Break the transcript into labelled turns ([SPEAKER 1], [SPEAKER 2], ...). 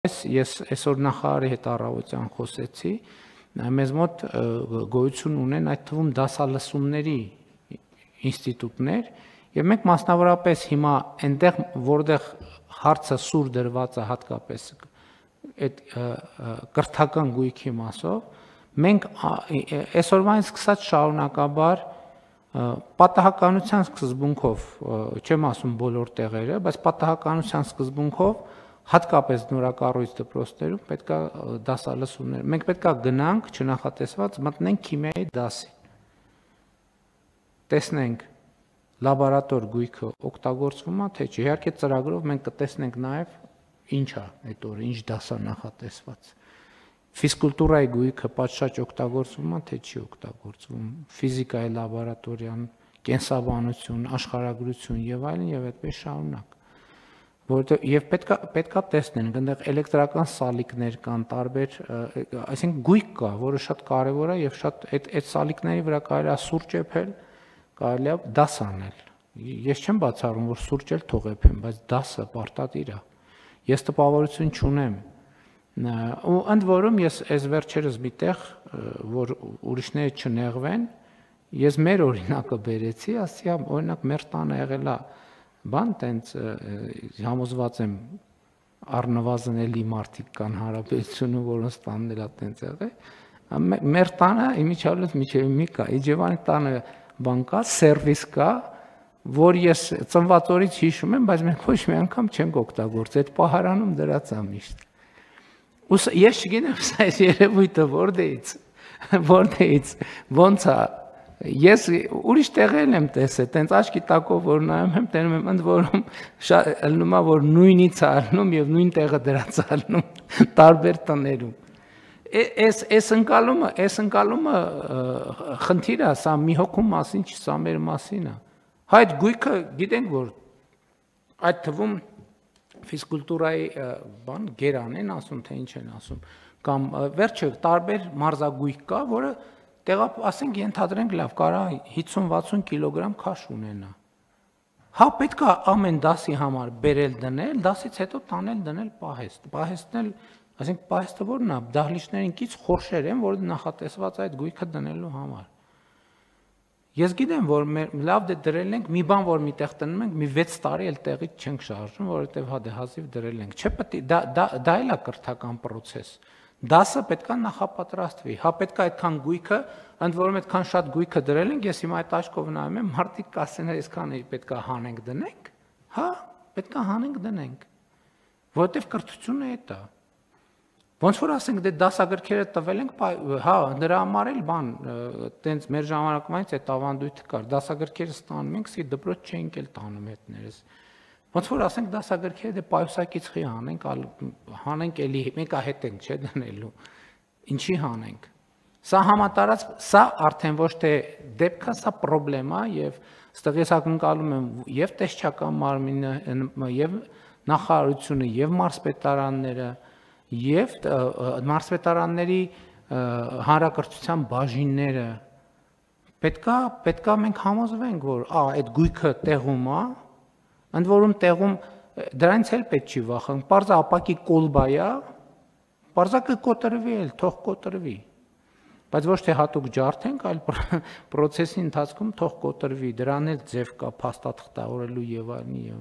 [SPEAKER 1] Ես այսօր նախարարի հետ առավոտյան խոսեցի, մեզ մոտ գոյություն ունեն այդ թվում դասալսումների ինստիտուտներ, եւ մենք մասնավորապես հիմա այնտեղ, որտեղ հարցը սուր դրված է հատկապես այդ կրթական գույքի մասով, մենք այսօրվանից սկսած շարունակաբար պատահականության սկզբունքով, չեմ ասում բոլոր տեղերը, բայց պատահականության սկզբունքով հատկապես նորակառույց դպրոցներում պետք է դասալսումներ։ Մենք պետք է գնանք չնախատեսված մտնենք քիմիայի դասի։ Տեսնենք լաբորատոր գույքը օգտագործվում է թե չէ։ Իհարկե ծրագրով մենք կտեսնենք նաև ինչ է այդ օրը, ինչ դաս է նախատեսված։ Ֆիզկուլտուրայի գույքը պատշաճ օգտագործվում է թե չի օգտագործվում։ Ֆիզիկայի լաբորատորիան, կենսաբանություն, աշխարհագրություն եւ այլն եւ այդպես շարունակ։ Որովհետեւ եւ պետքա տեսնենք, այնտեղ էլեկտրական սալիկներ կան տարբեր, այսինքն գույք կա, որը շատ կարեւոր է եւ շատ այդ սալիկների վրա կարելի է սուրճ եփել, կարելի է դաս անել։ Ես չեմ բացառում, որ սուրճ էլ թող եփեմ, բայց դասը պարտադիր է։ Ես տպավորություն չունեմ։ Ու ընդ որում ես այս վերջերս միտեղ, որ ուրիշները չնեղվեն, ես մեր օրինակը բերեցի, ասի օրինակ մեր տանը եղել է բան տենց համոզված եմ առնվազն էլի մարդիկ կան հարաբերությունը, որոնց տանն էլ է տենց եղել։ Մեր տանը իմիջիալոց միջև մի կա, Իջևանի տանը բան կա, սերվիս կա, որ ես ծնված օրից հիշում եմ, բայց մենք ոչ մի անգամ չենք օգտագործել, այդ պահարանում դրած է միշտ։ Ես չգիտեմ սա այս երևույթը որտեղից, ոնց է։ Ես ուրիշ տեղերն եմ տեսել, տենց աչքի տակով որ նայում եմ, տենում եմ ընդ որում ելնում է, որ նույնից է ելնում եւ նույն տեղը դրած է ելնում տարբեր տներում։ Այս ընկալումը խնդիր է, սա մի հոգու մասին չի, սա մեր մասին է։ Այդ գույքը գիտենք, որ այդ թվում ֆիզկուլտուրայի բան գերան են ասում, թե ինչ են ասում, կամ վերջը տարբեր մարզագույք կա, որը ասենք ենթադրենք լավ, կարա 50-60 կիլոգրամ քաշ ունենա։ Հա պետք է ամեն դասի համար բերել դնել, դասից հետո տանել դնել պահեստ։ Պահեստն էլ, այսինքն պահեստը որն է, դահլիճներին կից խորշեր են, որ նախատեսված այդ գույքը դնելու համար։ Ես գիտեմ, որ լավ դե դրել ենք, մի բան որ միտեղ տնում ենք, մի 6 տարի էլ տեղից չենք շարժում, որովհետև հազիվ դրել ենք։ Չէ՞ պետք է դա էլ է կրթական process։ Դասը պետք է նախապատրաստվի, հա պետք է այդքան գույքը, ընդ որում այդքան շատ գույքը դրել ենք, ես հիմա այդ աչքով նայում եմ, մարդիկ կասեն, այսքան պետք է հանենք դնենք, հա, պետք է հանենք դնենք, որովհետև կրթությունը էդ է։ Ոնց որ ասենք, դե դասագրքերը տվել ենք, հա, դրա համար էլ բան, տենց մեր ժամանակվանից այդ ավանդույթը կար, դասագրքերը ստանում ենք, սի դպրոց չենք էլ տանում հետներս։ Ոնց որ ասենք դասագրքերը դե պայուսակից խի հանենք էլի մեկա հետ ենք, չէ՞ դնելու։ Ինչի հանենք։ Սա համատարած, սա արդեն ոչ թե դեպք է, սա պրոբլեմ է եւ ստեղ ես ակնկալում եմ եւ տեսչական մարմինը, եւ նախարարությունը, եւ մարզպետարանները, եւ մարզպետարանների հանրակրթության բաժինները պետքա մենք համոզվենք, որ այդ գույքը տեղում է, ընդ որում տեղում դրանից էլ պետք չի վախենալ, պարզա ապակի կոլբա է, պարզա կկոտրվի էլ, թող կոտրվի, բայց ոչ թե հատուկ ջարդենք, այլ process-ի ընթացքում թող կոտրվի, դրան էլ ձև կա փաստաթղթավորելու եւ այլն եւ